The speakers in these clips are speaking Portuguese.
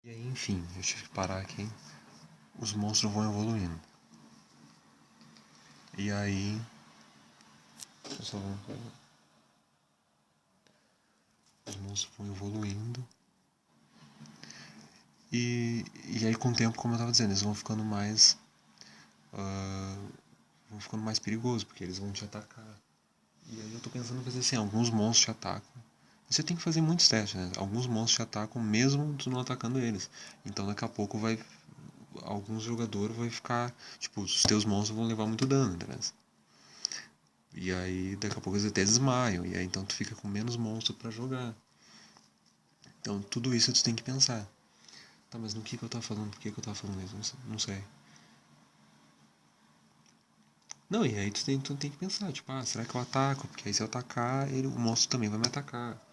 E aí, enfim, eu tive que parar aqui. Os monstros vão evoluindo. E aí. Eu só vou... Os monstros vão evoluindo. E aí, com o tempo, como eu tava dizendo, eles vão ficando mais. Vão ficando mais perigosos, porque eles vão te atacar. E aí eu tô pensando em fazer assim: alguns monstros te atacam. E você tem que fazer muitos testes, né? Alguns monstros te atacam mesmo tu não atacando eles. Então daqui a pouco vai. Alguns jogadores vai ficar. Tipo, os teus monstros vão levar muito dano, né? E aí daqui a pouco eles até desmaiam. E aí então tu fica com menos monstro pra jogar. Então tudo isso tu tem que pensar. Tá, mas no que eu tava falando? Por que eu tava falando isso? Não sei. Não, e aí tu tem que pensar, tipo, será que eu ataco? Porque aí se eu atacar, o monstro também vai me atacar.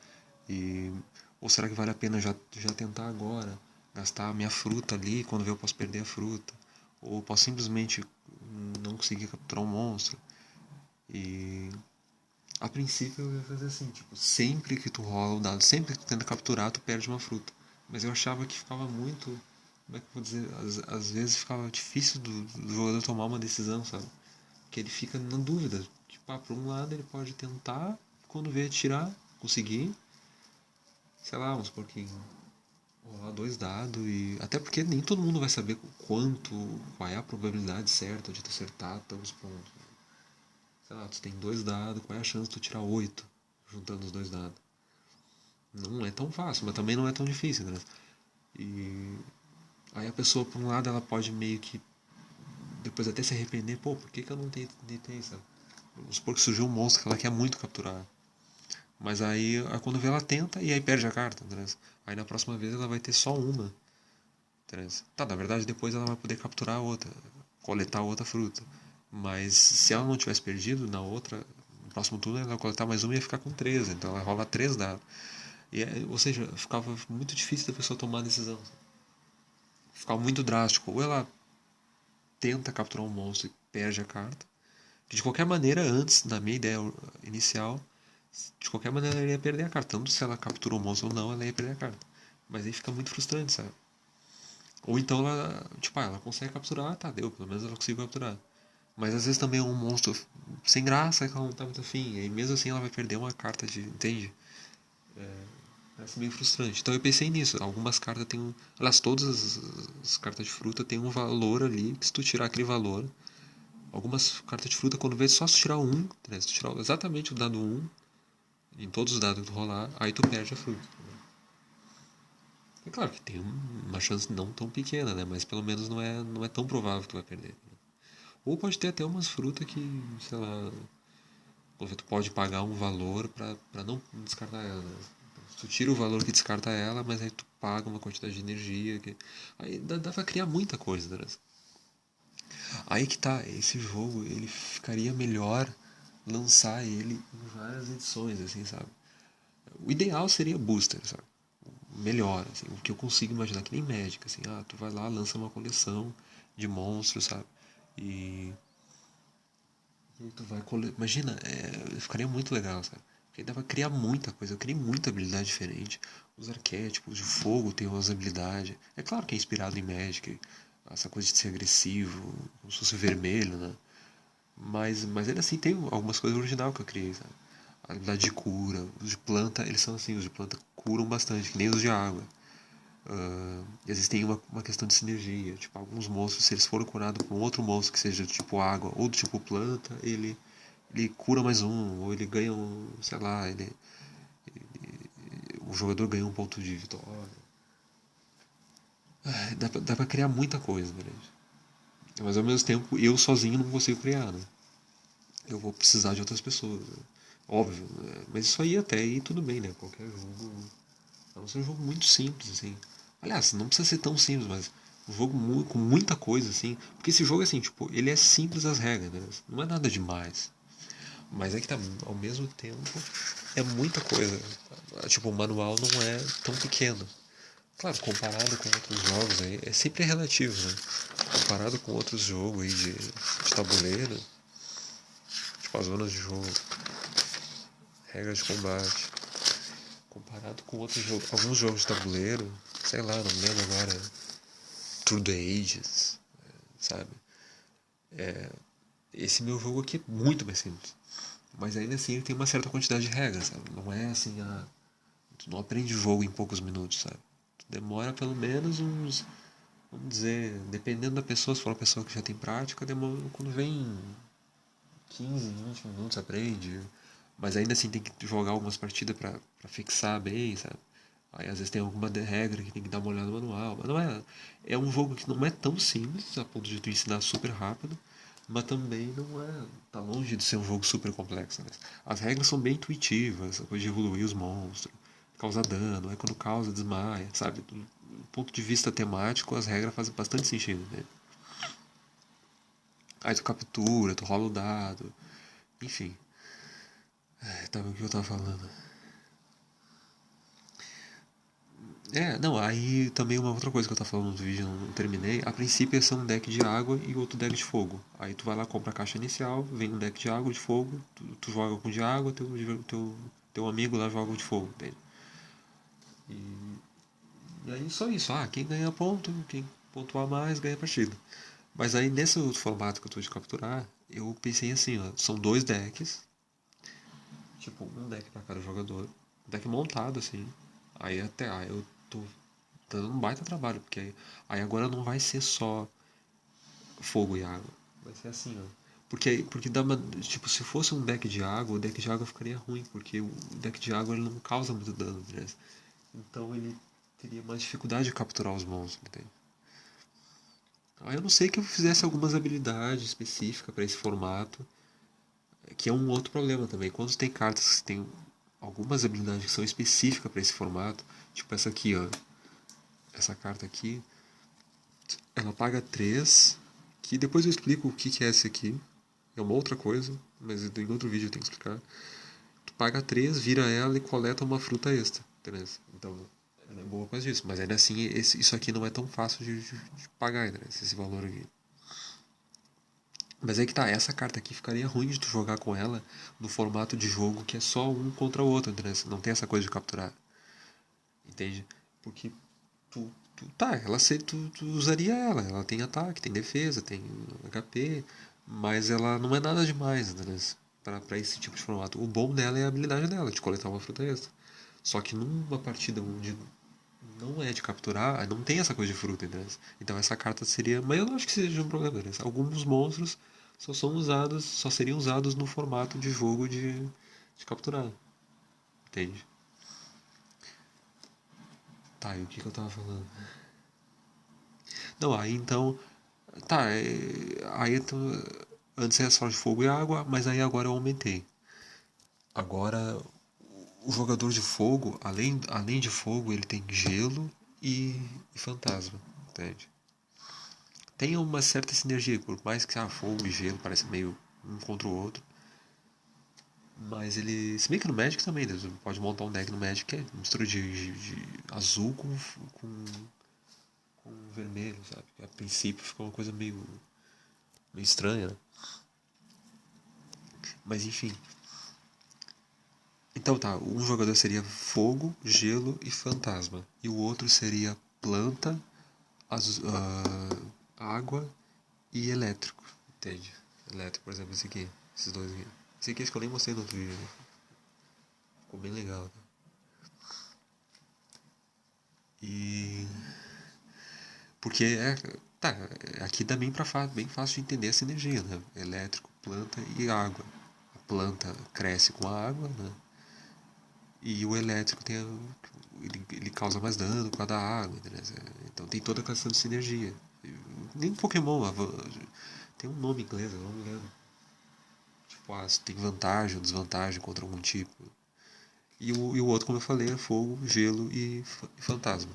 E, ou será que vale a pena já tentar agora? Gastar a minha fruta ali, quando ver eu posso perder a fruta. Ou posso simplesmente não conseguir capturar um monstro. E a princípio eu ia fazer assim, tipo, sempre que tu rola o dado, sempre que tu tenta capturar, tu perde uma fruta. Mas eu achava que ficava muito. Como é que eu vou dizer? Às vezes ficava difícil do jogador tomar uma decisão, sabe? Que ele fica na dúvida. Tipo, por um lado ele pode tentar, quando vê atirar, conseguir, sei lá, vamos supor que rolar dois dados e. Até porque nem todo mundo vai saber qual é a probabilidade certa de tu acertar tantos pontos. Sei lá, tu tem dois dados, qual é a chance de tu tirar 8 juntando os dois dados? Não é tão fácil, mas também não é tão difícil, né? E aí a pessoa, por um lado, ela pode meio que depois até se arrepender, pô, por que eu não tentei, sabe? Vamos supor que surgiu um monstro que ela quer muito capturar. Mas aí, quando vê, ela tenta e aí perde a carta, entendeu? Aí na próxima vez ela vai ter só uma, entendeu? Tá, na verdade depois ela vai poder capturar outra, coletar outra fruta. Mas se ela não tivesse perdido, na outra, no próximo turno ela vai coletar mais uma e ia ficar com 13. Então ela rola 3 dados. Ou seja, ficava muito difícil da pessoa tomar a decisão. Ficava muito drástico. Ou ela tenta capturar um monstro e perde a carta. Que de qualquer maneira, antes, na minha ideia inicial, de qualquer maneira ela ia perder a carta. Tanto se ela capturou o monstro ou não, ela ia perder a carta. Mas aí fica muito frustrante, sabe? Ou então ela, tipo, ela consegue capturar, tá, deu, pelo menos ela conseguiu capturar. Mas às vezes também é um monstro sem graça que ela não tá muito afim. E mesmo assim ela vai perder uma carta de. Entende? Parece meio frustrante. Então eu pensei nisso. Algumas cartas têm um. Aliás, todas as cartas de fruta têm um valor ali, que se tu tirar aquele valor. Algumas cartas de fruta, quando vê só se tirar um, né? Se tu tirar exatamente o dado um em todos os dados que tu rolar, aí tu perde a fruta. É claro que tem uma chance não tão pequena, né? Mas pelo menos não é tão provável que tu vai perder. Ou pode ter até umas frutas que, sei lá, tu pode pagar um valor pra não descartar ela. Né? Tu tira o valor que descarta ela, mas aí tu paga uma quantidade de energia. Aí dá pra criar muita coisa, né? Aí que tá, esse jogo ele ficaria melhor lançar ele em várias edições, assim, sabe? O ideal seria booster, sabe? Melhor, assim, o que eu consigo imaginar que nem Magic, assim, tu vai lá, lança uma coleção de monstros, sabe? E, e tu vai imagina, ficaria muito legal, sabe? Porque dá pra criar muita coisa, eu criei muita habilidade diferente. Os arquétipos de fogo tem umas habilidades. É claro que é inspirado em Magic, essa coisa de ser agressivo, como se fosse vermelho, né? Mas ele assim tem algumas coisas original que eu criei, sabe? A habilidade de cura, os de planta, eles são assim, os de planta curam bastante, que nem os de água. E às vezes tem uma questão de sinergia. Tipo, alguns monstros, se eles forem curados por um outro monstro que seja do tipo água ou do tipo planta, ele cura mais um, ou ele ganha um, sei lá, o jogador ganha um ponto de vitória. Dá pra criar muita coisa, né? Mas ao mesmo tempo, eu sozinho não consigo criar, né? Eu vou precisar de outras pessoas. Né? Óbvio, né? Mas isso aí até aí tudo bem, né? Qualquer jogo. A não ser um jogo muito simples, assim. Aliás, não precisa ser tão simples, mas um jogo com muita coisa, assim. Porque esse jogo, assim, tipo, ele é simples as regras, né? Não é nada demais. Mas é que tá, ao mesmo tempo, é muita coisa. Tipo, o manual não é tão pequeno. Claro, comparado com outros jogos aí, é sempre relativo, né? Comparado com outros jogos aí de tabuleiro, tipo as zonas de jogo, regras de combate, comparado com outros jogos, alguns jogos de tabuleiro, sei lá, não me lembro agora, Through the Ages, sabe? Esse meu jogo aqui é muito mais simples. Mas ainda assim ele tem uma certa quantidade de regras, sabe? Não é assim, tu não aprende o jogo em poucos minutos, sabe? Tu demora pelo menos uns, vamos dizer, dependendo da pessoa, se for uma pessoa que já tem prática, demora, quando vem 15, 20 minutos aprende. Mas ainda assim tem que jogar algumas partidas pra fixar bem, sabe? Aí às vezes tem alguma regra que tem que dar uma olhada no manual. Mas não é. É um jogo que não é tão simples, a ponto de tu ensinar super rápido. Mas também não é. Tá longe de ser um jogo super complexo, né? As regras são bem intuitivas, a coisa de evoluir os monstros, causar dano, é quando causa, desmaia, sabe? Do ponto de vista temático, as regras fazem bastante sentido, né? Aí tu captura, tu rola o dado, enfim. Tava o que eu tava falando. Não, aí também uma outra coisa que eu tava falando no vídeo, não terminei. A princípio ia ser um deck de água e outro deck de fogo. Aí tu vai lá, compra a caixa inicial, vem um deck de água, de fogo, tu joga com de água, teu amigo lá joga de fogo, entende? E aí só isso, quem ganha ponto, quem pontuar mais ganha a partida. Mas aí nesse outro formato que eu tô de capturar, eu pensei assim, ó, são dois decks, tipo, um deck pra cada jogador, um deck montado assim. Aí eu tô dando um baita trabalho, porque aí agora não vai ser só fogo e água. Vai ser assim, ó. Porque dá uma, tipo, se fosse um deck de água, o deck de água ficaria ruim, porque o deck de água ele não causa muito dano, né? Então ele teria mais dificuldade de capturar os monstros, entende? Aí eu não sei que eu fizesse algumas habilidades específicas para esse formato, que é um outro problema também. Quando tem cartas que tem algumas habilidades que são específicas para esse formato, tipo essa aqui, ó. Essa carta aqui, ela paga 3, que depois eu explico o que é esse aqui. É uma outra coisa, mas em outro vídeo eu tenho que explicar. Tu paga 3, vira ela e coleta uma fruta extra, entendeu? Então, ela é boa por causa disso. Mas ainda assim, isso aqui não é tão fácil de pagar, entendeu? Esse valor aqui. Mas aí que tá, essa carta aqui ficaria ruim de tu jogar com ela no formato de jogo que é só um contra o outro, entendeu? Não tem essa coisa de capturar, entende? Porque tu usaria ela tem ataque, tem defesa, tem HP, mas ela não é nada demais, entendeu? Pra esse tipo de formato. O bom dela é a habilidade dela, de coletar uma fruta extra. Só que numa partida onde não é de capturar, não tem essa coisa de fruta, entendeu? Então essa carta seria. Mas eu não acho que seja um problema, né? Alguns monstros só seriam usados no formato de jogo de capturar. Entende? Tá, e o que eu tava falando? Não, aí então. Tá, aí então, antes era só de fogo e água, mas aí agora eu aumentei. Agora o jogador de fogo, além de fogo, ele tem gelo e fantasma, entende? Tem uma certa sinergia, por mais que fogo e gelo parecem meio um contra o outro. Mas ele. Se bem que no Magic também, né? Você pode montar um deck no Magic que é mistura de azul com vermelho, sabe? A princípio fica uma coisa meio estranha, né? Mas enfim. Então tá, um jogador seria fogo, gelo e fantasma. E o outro seria planta, água e elétrico. Entende? Elétrico, por exemplo, esse aqui. Esses dois aqui. Esse aqui acho que eu nem mostrei no outro vídeo. Ficou bem legal. Né? E. Porque Tá, aqui dá bem fácil de entender essa energia, né? Elétrico, planta e água. A planta cresce com a água, né? E o elétrico ele causa mais dano por causa da água, entendeu? Então tem toda a questão de sinergia. Nem Pokémon, tem um nome em inglês, eu não me lembro. Tipo, tem vantagem ou desvantagem contra algum tipo. E o outro, como eu falei, é fogo, gelo e fantasma.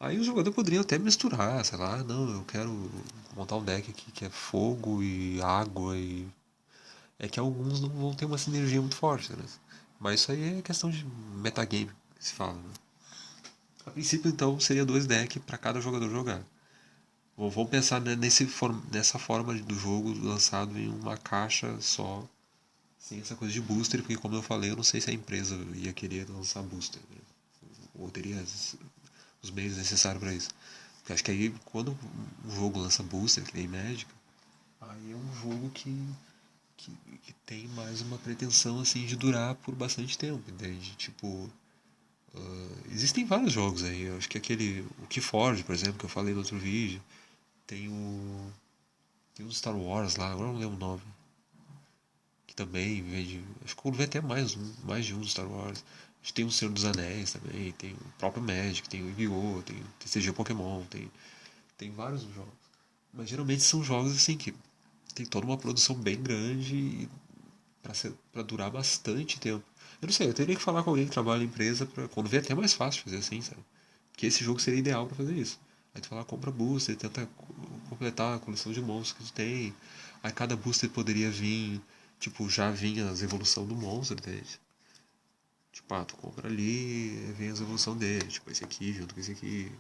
Aí o jogador poderia até misturar, sei lá, não, eu quero montar um deck aqui que é fogo e água e. É que alguns não vão ter uma sinergia muito forte, né? Mas isso aí é questão de metagame que se fala, né? A princípio, então, seria dois decks para cada jogador jogar. Vamos pensar nessa forma do jogo lançado em uma caixa só, sem essa coisa de booster, porque como eu falei, eu não sei se a empresa ia querer lançar booster, né? Ou teria os meios necessários pra isso. Porque acho que aí, quando um jogo lança booster, que nem Magic, aí é um jogo que tem mais uma pretensão, assim, de durar por bastante tempo, entende? Tipo, existem vários jogos aí. Eu acho que aquele, o Keyforge, por exemplo, que eu falei no outro vídeo, tem o... Tem um Star Wars lá, agora eu não lembro o nome. Que também vende. Acho que eu vi até mais de um Star Wars. A gente tem o Senhor dos Anéis também, tem o próprio Magic, tem o Yu-Gi-Oh!, tem o TCG Pokémon, tem vários jogos. Mas geralmente são jogos assim que tem toda uma produção bem grande e pra durar bastante tempo. Eu não sei, eu teria que falar com alguém que trabalha na empresa pra quando vê até mais fácil fazer assim, sabe? Porque esse jogo seria ideal pra fazer isso. Aí tu fala, compra booster, tenta completar a coleção de monstros que tu tem. Aí cada booster poderia vir, tipo, já vinha as evolução do monstro, entende? Tipo, tu compra ali, vem as evolução dele, tipo, esse aqui junto com esse aqui.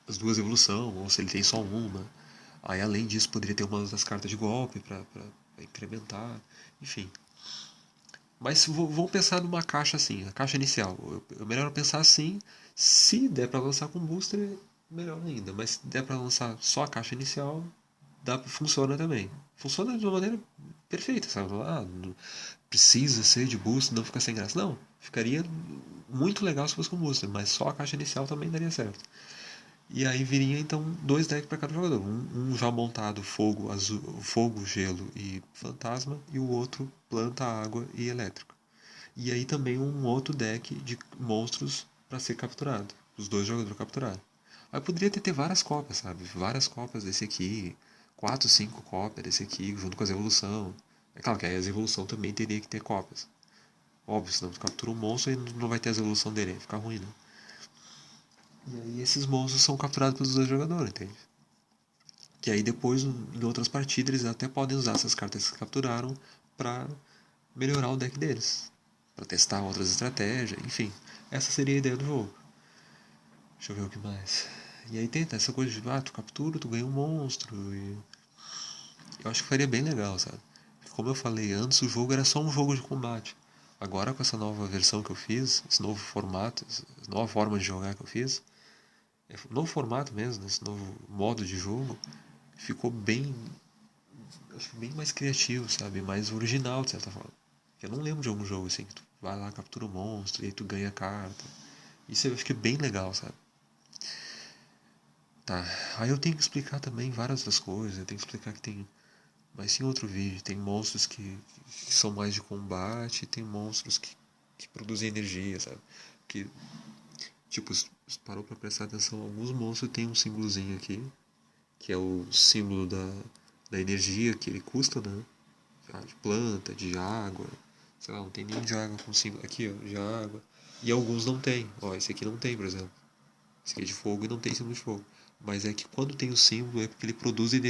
As duas evolução, ou se ele tem só uma. Aí além disso poderia ter uma das cartas de golpe pra incrementar, enfim. Mas vamos pensar numa caixa assim, a caixa inicial. É melhor pensar assim, se der pra lançar com booster, melhor ainda. Mas se der pra lançar só a caixa inicial, funciona também. Funciona de uma maneira perfeita, sabe? Não precisa ser de booster, não fica sem graça. Não, ficaria muito legal se fosse com booster, mas só a caixa inicial também daria certo. E aí viria então dois decks para cada jogador. Um já montado fogo, azul, fogo, gelo e fantasma, e o outro planta, água e elétrico. E aí também um outro deck de monstros para ser capturado. Os dois jogadores capturados. Aí poderia ter várias cópias, sabe? Várias cópias desse aqui. 4, 5 cópias desse aqui, junto com as evolução. É claro que aí as evolução também teria que ter cópias. Óbvio, senão tu captura um monstro e não vai ter as evolução dele, aí fica ruim, né? E aí esses monstros são capturados pelos dois jogadores, entende? Que aí depois, em outras partidas, eles até podem usar essas cartas que capturaram para melhorar o deck deles. Para testar outras estratégias, enfim. Essa seria a ideia do jogo. Deixa eu ver o que mais. E aí tem essa coisa de, tu captura, tu ganha um monstro. E eu acho que faria bem legal, sabe? Porque como eu falei antes, o jogo era só um jogo de combate. Agora com essa nova versão que eu fiz, esse novo formato, essa nova forma de jogar que eu fiz, novo formato mesmo, esse novo modo de jogo, ficou bem, acho que bem mais criativo, sabe? Mais original, de certa forma. Eu não lembro de algum jogo assim que tu vai lá, captura o monstro e aí tu ganha a carta. Isso eu acho que é bem legal, sabe? Tá, aí eu tenho que explicar também várias outras coisas. Eu tenho que explicar que tem. Mas sim outro vídeo. Tem monstros que são mais de combate. E tem monstros que produzem energia, sabe? Que, tipo, se parou pra prestar atenção, alguns monstros tem um símbolozinho aqui. Que é o símbolo da energia que ele custa, né? De planta, de água. Sei lá, não tem nenhum de água com símbolo. Aqui, ó, de água. E alguns não tem. Ó, esse aqui não tem, por exemplo. Esse aqui é de fogo e não tem símbolo de fogo. Mas é que quando tem o símbolo é porque ele produz energia.